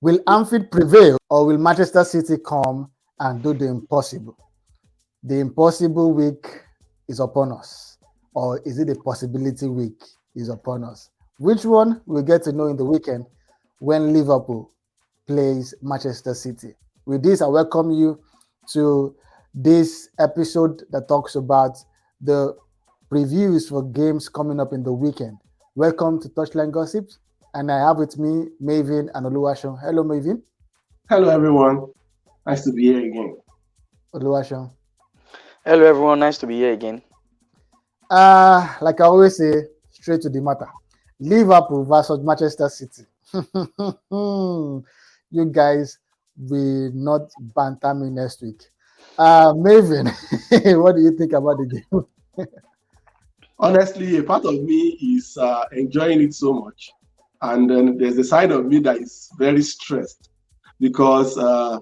Will Anfield prevail or will Manchester City come and do the impossible? The impossible week is upon us, or is it the possibility week is upon us? Which one we'll get to know in the weekend when Liverpool plays Manchester City. With this, I welcome you to this episode that talks about the previews for games coming up in the weekend. Welcome to Touchline Gossip, and I have with me Maven and Oluwaseun. Hello, Maven. Hello, everyone. Nice to be here again. Oluwaseun. Hello, everyone. Nice to be here again. Like I always say, straight to the matter. Liverpool versus Manchester City. You guys will not banter me next week. Maven, what do you think about the game? Honestly, a part of me is enjoying it so much. And then there's a side of me that is very stressed because a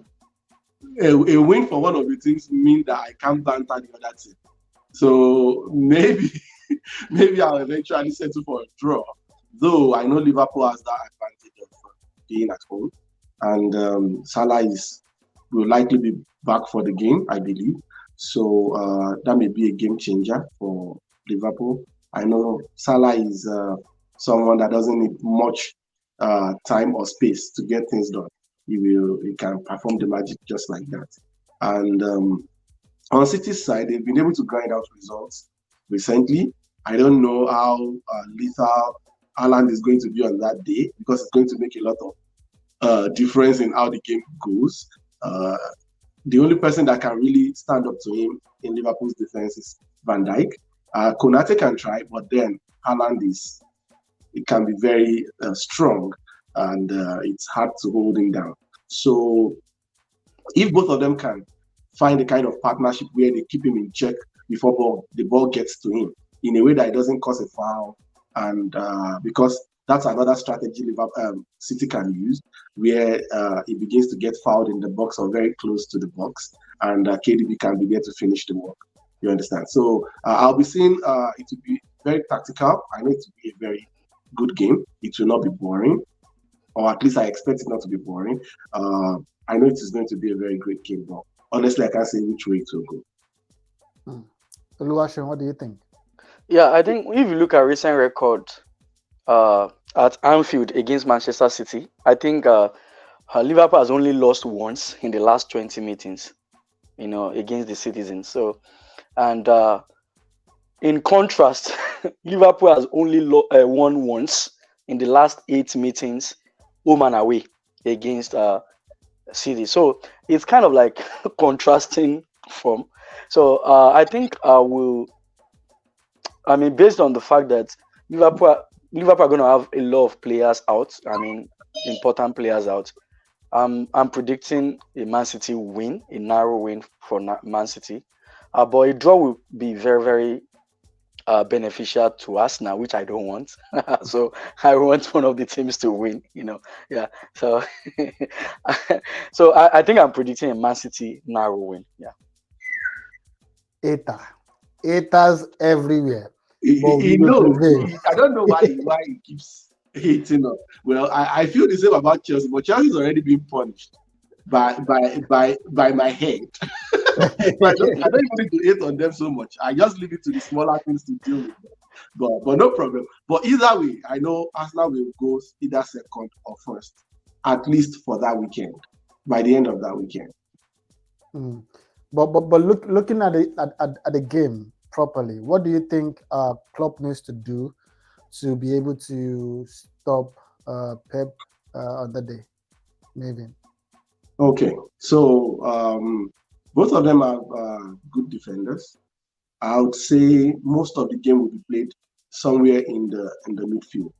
win for one of the teams means that I can't banter the other team. So maybe I'll eventually settle for a draw. Though I know Liverpool has that advantage of being at home. And Salah will likely be back for the game, I believe. So that may be a game changer for Liverpool. I know Salah is someone that doesn't need much time or space to get things done. He can perform the magic just like that. And on City's side, they've been able to grind out results recently. I don't know how lethal Haaland is going to be on that day because it's going to make a lot of difference in how the game goes. The only person that can really stand up to him in Liverpool's defense is Van Dijk. Konate can try, but then Haaland it can be very strong, and it's hard to hold him down. So if both of them can find a kind of partnership where they keep him in check before the ball gets to him in a way that it doesn't cause a foul, and because that's another strategy City can use, where he begins to get fouled in the box or very close to the box, and KDB can be there to finish the work. You understand? So I'll be seeing it will be very tactical. I know it will be a very good game. It will not be boring, or at least I expect it not to be boring. I know it is going to be a very great game, but honestly, I can't say which way it will go. Oluwaseun, what do you think? Yeah, I think if you look at recent record at Anfield against Manchester City, I think Liverpool has only lost once in the last 20 meetings, against the Citizens. So, and in contrast, Liverpool has only won once in the last 8 meetings, home and away against City. So it's kind of like contrasting form. So I think based on the fact that Liverpool are going to have a lot of players out. Important players out. I'm predicting a Man City win, a narrow win for Man City. But a draw will be very, very beneficial to us now, which I don't want. So I want one of the teams to win. Yeah. So so I think I'm predicting a Man City narrow win. Yeah. Haters everywhere. I don't know why he keeps hating us. Well, I feel the same about Chelsea, but Chelsea's already been punished by my head. So I don't even need to hate on them so much. I just leave it to the smaller things to deal with them. But no problem. But either way, I know Arsenal will go either second or first, at least for that weekend, by the end of that weekend. But looking at the game properly, what do you think Klopp needs to do to be able to stop Pep on the day? Maybe. Okay, so both of them are good defenders. I would say most of the game will be played somewhere in the midfield.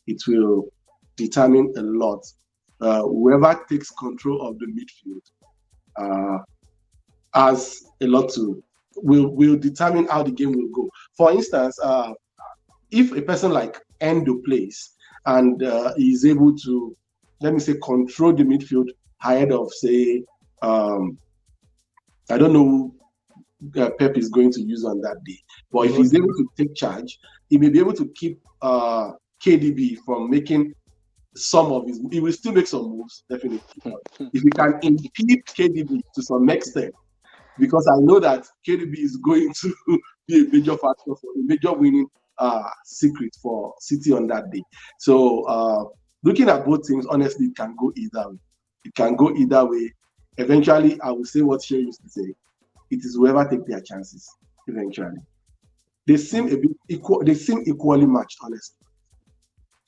It will determine a lot. Whoever takes control of the midfield has a lot to will determine how the game will go. For instance, if a person like Endo plays and is able to, let me say, control the midfield ahead of, say, I don't know who Pep is going to use on that day, but if he's able to take charge, he may be able to keep KDB from making some of his, he will still make some moves, definitely. But if he can impede KDB to some extent, because I know that KDB is going to be a major factor for a major winning secret for City on that day. So looking at both teams, honestly, it can go either way. It can go either way. Eventually, I will say what Shea used to say. It is whoever take their chances. Eventually, they seem a bit equal. They seem equally matched, honestly,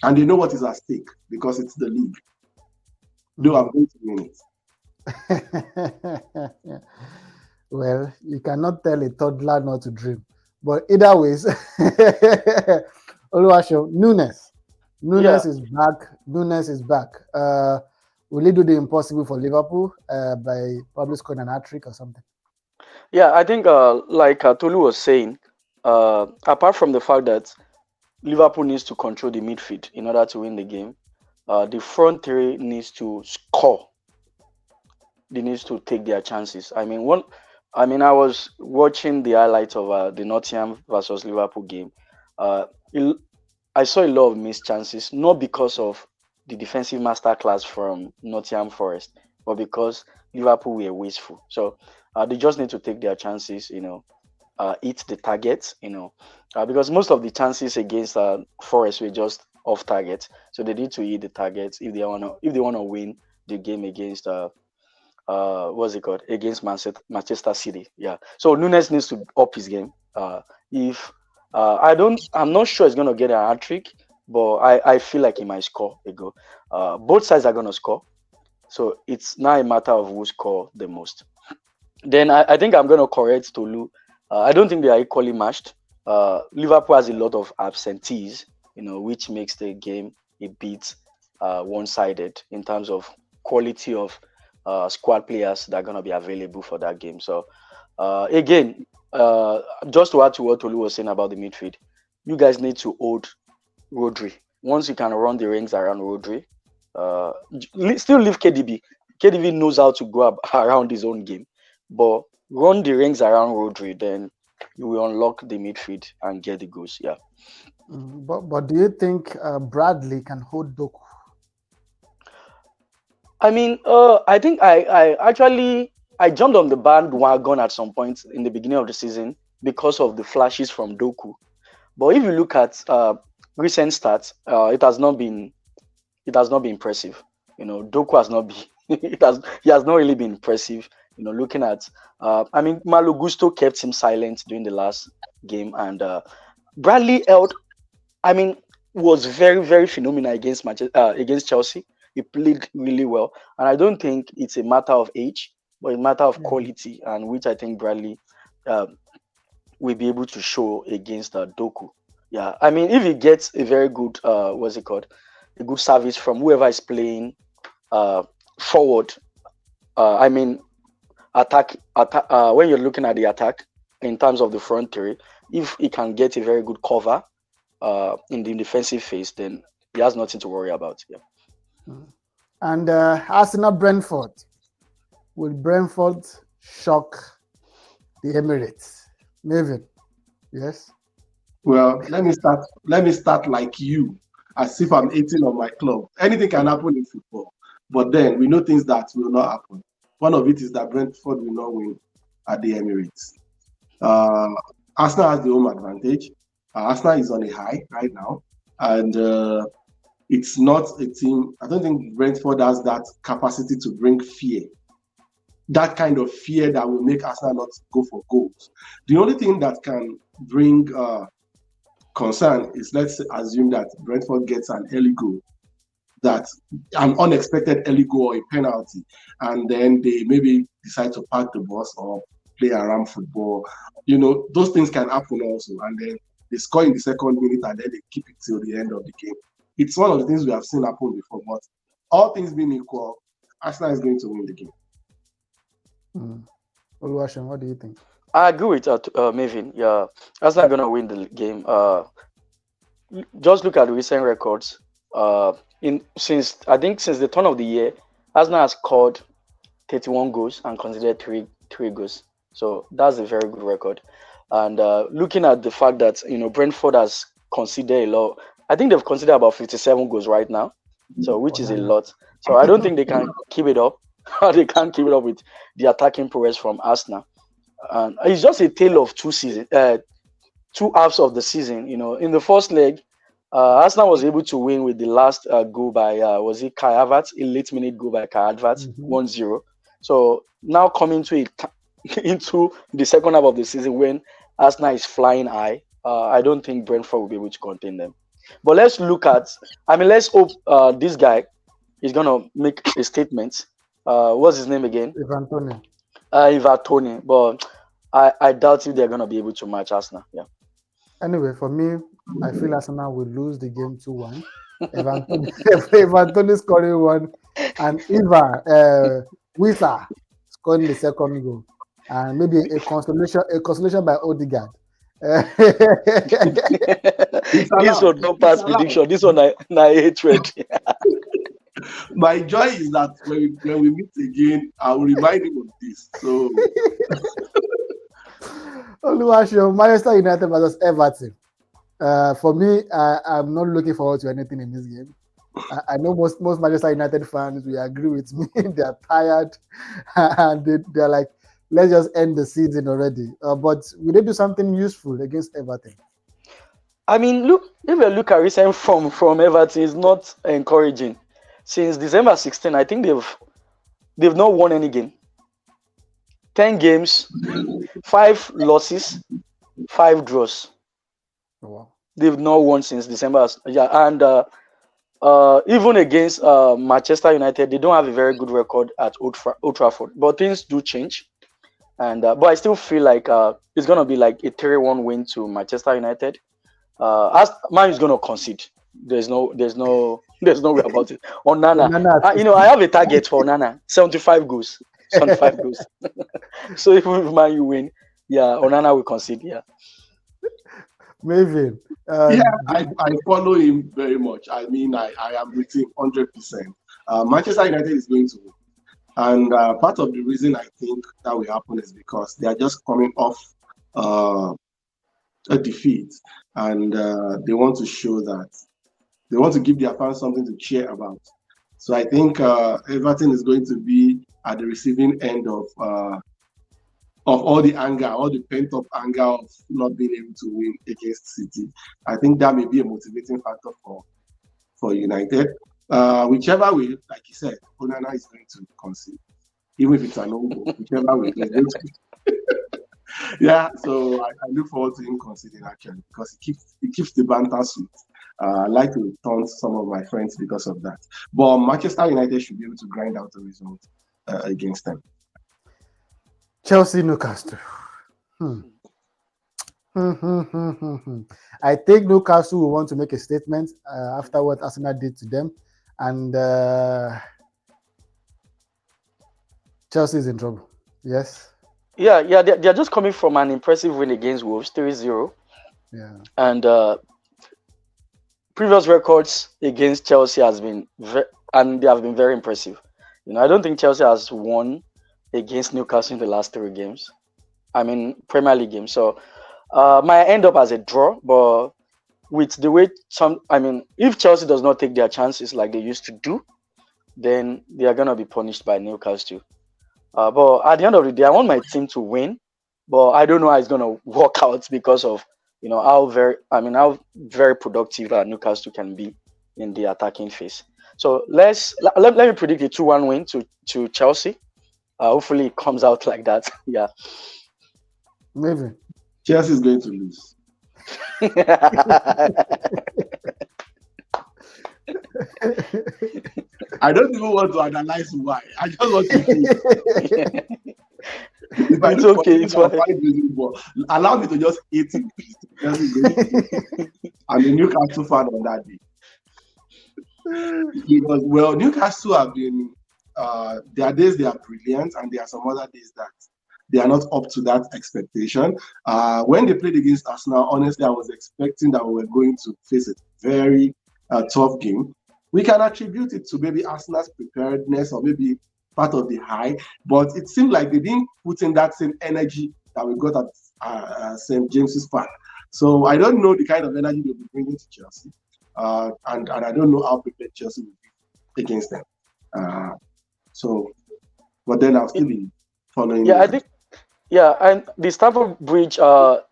and they know what is at stake because it's the league. Though I'm going to win it. Well, you cannot tell a toddler not to dream. But either ways, Oluwaseun, Nunes. Nunes is back. Nunes is back. Will he do the impossible for Liverpool by probably scoring an hat-trick or something? Yeah, I think like Tolu was saying, apart from the fact that Liverpool needs to control the midfield in order to win the game, the front three needs to score. They need to take their chances. I mean, I was watching the highlights of the Nottingham versus Liverpool game. I saw a lot of missed chances, not because of the defensive masterclass from Nottingham Forest, but because Liverpool were wasteful. So they just need to take their chances, hit the target, because most of the chances against Forest were just off target. So they need to hit the targets if they wanna win the game against what's it called, against Manchester City. Yeah. So Nunes needs to up his game. If I'm not sure he's gonna get a hat trick, but I feel like he might score a goal. Both sides are gonna score, so it's now a matter of who score the most. Then I think I'm gonna correct Tolu. I don't think they are equally matched. Liverpool has a lot of absentees, which makes the game a bit one-sided in terms of quality of squad players that are going to be available for that game. So again, just to add to what Tolu was saying about the midfield, you guys need to hold Rodri. Once you can run the rings around Rodri, still leave KDB. KDB knows how to go around his own game, but run the rings around Rodri, then you will unlock the midfield and get the goals. Yeah. But do you think Bradley can hold Doku? I mean, I think I actually jumped on the bandwagon at some point in the beginning of the season because of the flashes from Doku. But if you look at recent stats, it has not been impressive. Doku has not been he has not really been impressive. Looking at Malo Gusto kept him silent during the last game, and Bradley was very, very phenomenal against Chelsea. He played really well, and I don't think it's a matter of age, but a matter of quality, and which I think Bradley will be able to show against Doku. Yeah, I mean, if he gets a very good a good service from whoever is playing forward, attack. When you're looking at the attack in terms of the front three, if he can get a very good cover in the defensive phase, then he has nothing to worry about. Yeah. And Arsenal Brentford. Will Brentford shock the Emirates? Maven, yes? Well, let me start like you, as if I'm 18 on my club. Anything can happen in football, but then we know things that will not happen. One of it is that Brentford will not win at the Emirates. Arsenal has the home advantage. Arsenal is on a high right now, and it's not a team. I don't think Brentford has that capacity to bring fear. That kind of fear that will make Arsenal not go for goals. The only thing that can bring concern is, let's assume that Brentford gets an early goal, an unexpected early goal or a penalty, and then they maybe decide to park the bus or play around football. Those things can happen also, and then they score in the second minute and then they keep it till the end of the game. It's one of the things we have seen happen before, but all things being equal, Arsenal is going to win the game. Oluwaseun, what do you think? I agree with Maven. Yeah, Arsenal going to win the game. Just look at the recent records. Since the turn of the year, Arsenal has scored 31 goals and conceded three goals. So that's a very good record. And looking at the fact that Brentford has conceded a lot, I think they've conceded about 57 goals right now. So which is a Onana. lot. So I don't think they can keep it up. They can't keep it up with the attacking prowess from Arsenal. And it's just a tale of two halves of the season. In the first leg, Arsenal was able to win with the last goal by was it Kai Havertz, a late minute goal by Kai Havertz, Mhm. 1-0. So now coming to into the second half of the season when Arsenal is flying high, I don't think Brentford will be able to contain them. But let's look at. I mean, let's hope this guy is gonna make a statement. What's his name again? Ivan Toney. Ivan Tony. But I doubt if they're gonna be able to match Arsenal. Yeah. Anyway, for me, I feel Arsenal will lose the game 2-1. Evan Toney, Evan Toney scoring one, and Wisa scoring the second goal, and maybe a consolation by Odegaard. It's This allowed. one no It's pass allowed. prediction. This one na hatred. My joy is that when we meet again, I will remind him of this. So Oluwaseun, Manchester United versus Everton. For me, I'm not looking forward to anything in this game. I know most Manchester United fans will agree with me. They are tired and they're like, let's just end the season already. But we did do something useful against Everton. I mean, look, if you look at recent form from Everton, it's not encouraging. Since December 16, I think they've not won any game. 10 games, 5 losses, 5 draws. Oh, wow. They've not won since December. Yeah, and even against Manchester United, they don't have a very good record at Old Trafford. But things do change, and but I still feel like it's gonna be like a 3-1 win to Manchester United. As Man is gonna concede. There's no way about it. Onana, Onana I have a target for Onana, 75 goals, 75 goals. So if Man you win, yeah, Onana will concede. Yeah. Maven. yeah, I follow him very much. I mean, I am with him 100%. Manchester United is going to win. And part of the reason I think that will happen is because they are just coming off a defeat, and they want to show that they want to give their fans something to cheer about. So I think Everton is going to be at the receiving end of all the anger, all the pent-up anger of not being able to win against City. I think that may be a motivating factor for United. Whichever way, like you said, Onana is going to concede, even if it's an own goal. Whichever way, they're going to. Yeah, so I look forward to him conceding actually because it keeps the banter sweet. I like to taunt some of my friends because of that. But Manchester United should be able to grind out a result against them. Chelsea Newcastle. I think Newcastle will want to make a statement after what Arsenal did to them, and Chelsea is in trouble. Yes. Yeah, they're just coming from an impressive win against Wolves, 3-0. Yeah. And previous records against Chelsea has been and they have been very impressive. I don't think Chelsea has won against Newcastle in the last 3 games. I mean, Premier League games. So might end up as a draw, but with the way if Chelsea does not take their chances like they used to do, then they are gonna be punished by Newcastle. But at the end of the day, I want my team to win, but I don't know how it's gonna work out because of how very productive Newcastle can be in the attacking phase. So let me predict a 2-1 win to Chelsea. Hopefully it comes out like that. Yeah. Maven. Chelsea is going to lose. I don't even want to analyze why. I just want to see. It's okay. It's fine. Allow me to just hate him. I'm a Newcastle fan on that day. Because, well, Newcastle have been, there are days they are brilliant, and there are some other days that they are not up to that expectation. When they played against Arsenal, honestly, I was expecting that we were going to face a very tough game. We can attribute it to maybe Arsenal's preparedness or maybe part of the high, but it seemed like they didn't put in that same energy that we got at St. James's Park. So I don't know the kind of energy they'll be bringing to Chelsea, and I don't know how prepared Chelsea will be against them. So, but then I'll still be following. Yeah, I think. Yeah, and the Stamford Bridge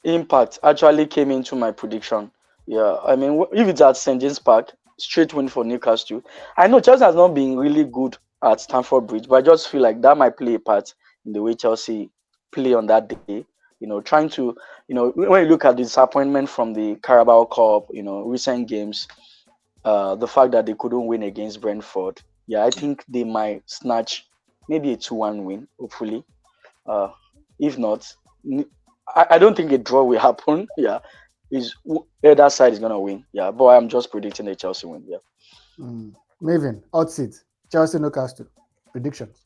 impact actually came into my prediction. Yeah, I mean, if it's at St James Park, straight win for Newcastle. I know Chelsea has not been really good at Stamford Bridge, but I just feel like that might play a part in the way Chelsea play on that day. Trying to, when you look at the disappointment from the Carabao Cup, recent games, the fact that they couldn't win against Brentford, yeah, I think they might snatch maybe a 2-1 win, hopefully. Uh, if not, I don't think a draw will happen. Yeah, either side is gonna win. Yeah, but I'm just predicting a Chelsea win. Yeah. Maven, hot seat. Chelsea Newcastle. Predictions.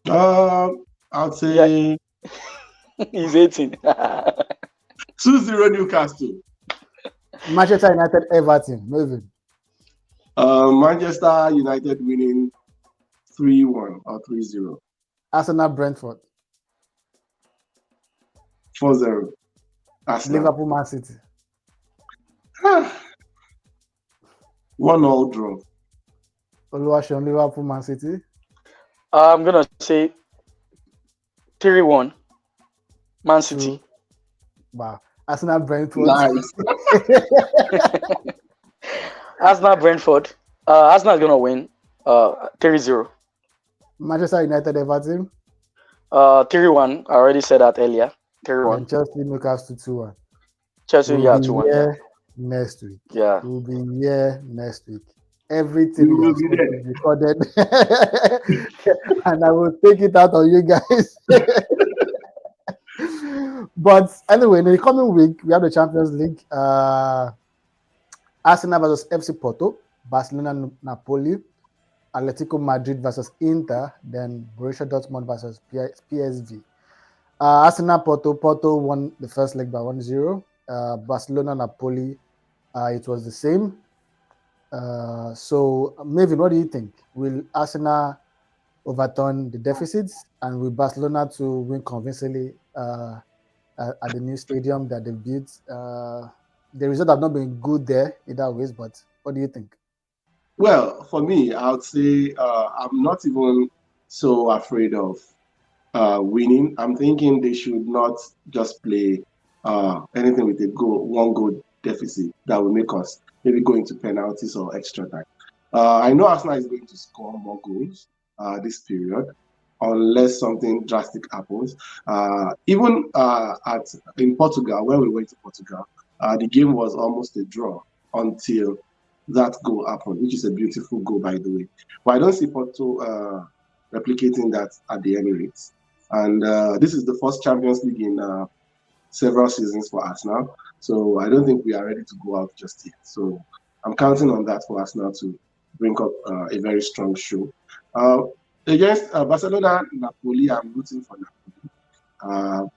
I'll say He's 18. 2-0 Newcastle. Manchester United Everton. Maven. Manchester United winning 3-1 or 3-0. Arsenal Brentford. 4-0. Arsenal. Liverpool Man City. 1-1 draw. Oluwaseun Liverpool Man City. I'm gonna say 3-1. Man City. Wow. Arsenal Brentford. Nice. Arsenal Brentford. Arsenal is gonna win. 3-0. Manchester United Everton. 3-1. I already said that earlier. 3-1. And Chelsea Newcastle 2-1. Chelsea, We'll yeah, be 2-1. here next week. Yeah. We'll be here next week. Everything We will is be there. recorded, and I will take it out on you guys. But anyway, in the coming week, we have the Champions League. Arsenal versus FC Porto, Barcelona Napoli, Atletico Madrid versus Inter, then Borussia Dortmund versus PSV. Arsenal Porto won the first leg by 1-0. Barcelona Napoli, it was the same. So, Maven, what do you think? Will Arsenal overturn the deficits, and will Barcelona to win convincingly at the new stadium that they built? The result have not been good there either ways, but what do you think? Well, for me, I would say I'm not even so afraid of winning. I'm thinking they should not just play anything with a one goal deficit that will make us maybe go into penalties or extra time. I know Arsenal is going to score more goals this period, unless something drastic happens. Even in Portugal, when we went to Portugal, the game was almost a draw until that goal happened, which is a beautiful goal, by the way. But I don't see Porto replicating that at the Emirates. And this is the first Champions League in several seasons for Arsenal. So I don't think we are ready to go out just yet. So I'm counting on that for Arsenal to bring up a very strong show. Against Barcelona, Napoli, I'm rooting for Napoli.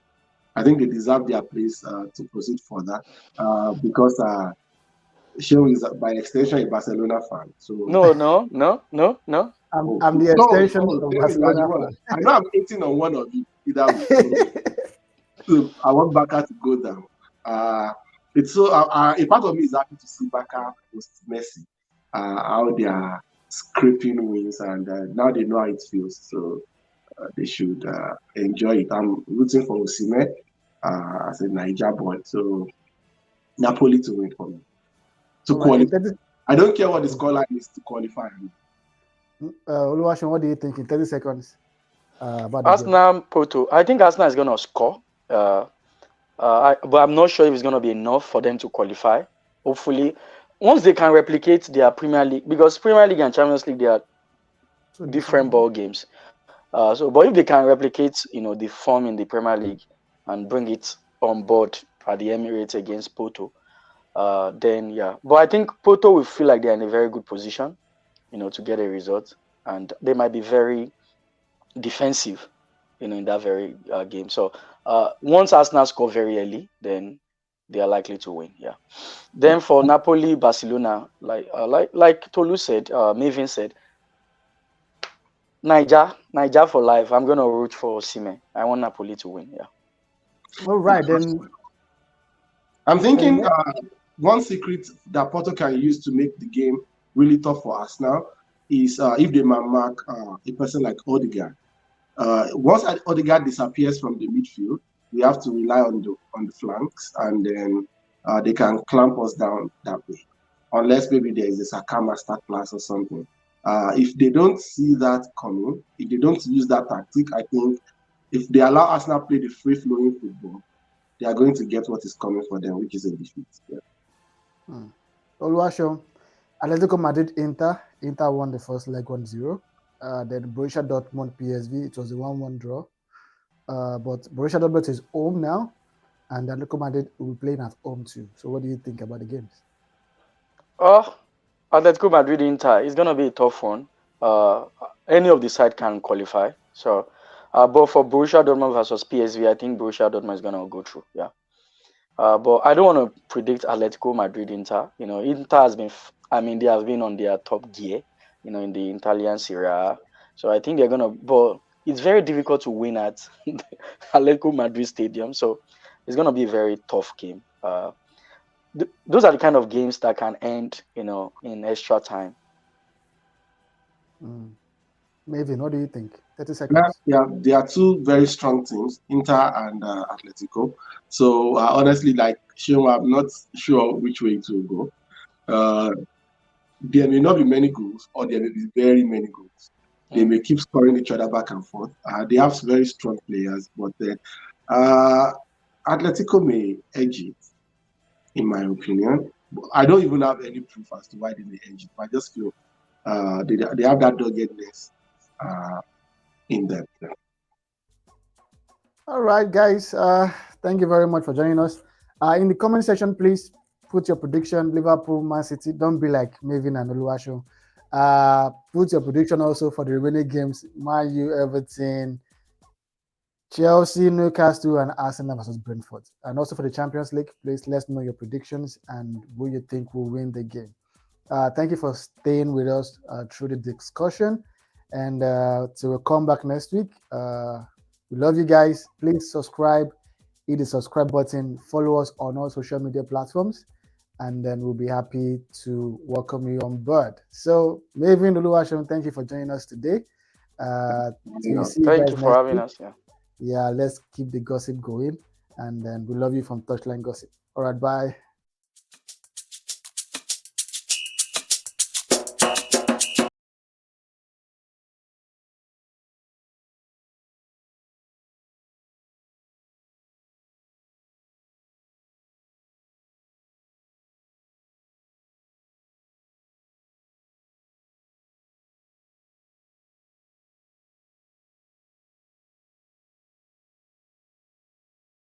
I think they deserve their place to proceed further because Sheo is, by extension, a Barcelona fan. So No. I'm the extension of Barcelona fan. I know I'm hating on one of you either way. So I want Barca to go down. It's so a part of me is happy to see Barca post Messi, how they are scraping wins, and now they know how it feels. So they should enjoy it. I'm rooting for Osimhen as a Niger boy. So Napoli to win for me. To qualify. I don't care what the scoreline is to qualify. Oluwaseun, what do you think in 30 seconds? About Arsenal Porto. I think Arsenal is gonna score. But I'm not sure if it's gonna be enough for them to qualify. Hopefully, once they can replicate their Premier League, because Premier League and Champions League, they are different ball games. But if they can replicate, the form in the Premier League and bring it on board at the Emirates against Porto, then yeah. But I think Porto will feel like they're in a very good position, to get a result, and they might be very defensive, in that very game. So once Arsenal score very early, then they are likely to win. Yeah. Then for Napoli, Barcelona, like Tolu said, Maven said, Niger for life. I'm gonna root for Osimhen. I want Napoli to win. Yeah. All right, then. I'm thinking one secret that Porto can use to make the game really tough for Arsenal is if they mark a person like Odegaard. Once Odegaard disappears from the midfield, we have to rely on the flanks, and then they can clamp us down that way. Unless maybe there is a Saka master class or something. If they don't see that coming, if they don't use that tactic, I think if they allow Arsenal play the free-flowing football, they are going to get what is coming for them, which is a defeat. Yeah. Oluwaseun, Atletico Madrid Inter. Inter won the first leg 1-0. Then Borussia Dortmund PSV, it was a 1-1 draw. But Borussia Dortmund is home now, and Atletico Madrid will be playing at home too. So what do you think about the games? Atletico Madrid Inter is gonna be a tough one. Any of the side can qualify. So, but for Borussia Dortmund versus PSV, I think Borussia Dortmund is gonna go through. Yeah. But I don't want to predict Atletico Madrid Inter. You know, Inter has been, they have been on their top gear, in the Italian Serie A. So I think they're gonna, but it's very difficult to win at Atletico Madrid Stadium. So it's gonna be a very tough game. Those are the kind of games that can end, in extra time. Maven, what do you think? 30 seconds. Yeah, there are two very strong teams, Inter and Atletico. So honestly, like Seun, I'm not sure which way it will go. There may not be many goals, or there may be very many goals. They may keep scoring each other back and forth. They have very strong players, but Atletico may edge it, in my opinion. I don't even have any proof as to why they may edge it. I just feel they have that doggedness in them. All right, guys. Thank you very much for joining us. In the comment section, please put your prediction. Liverpool, Man City. Don't be like Maven and Oluwaseun. Put your prediction also for the remaining games. Man U, Everton, Chelsea, Newcastle, and Arsenal versus Brentford. And also for the Champions League, please let us know your predictions and who you think will win the game. Thank you for staying with us through the discussion. And so we'll come back next week. We love you guys. Please subscribe, hit the subscribe button, follow us on all social media platforms, and then we'll be happy to welcome you on board. So, Maven, Oluwaseun, thank you for joining us today. Thank you for having us. Yeah, let's keep the gossip going, and then we love you from Touchline Gossip. All right, bye.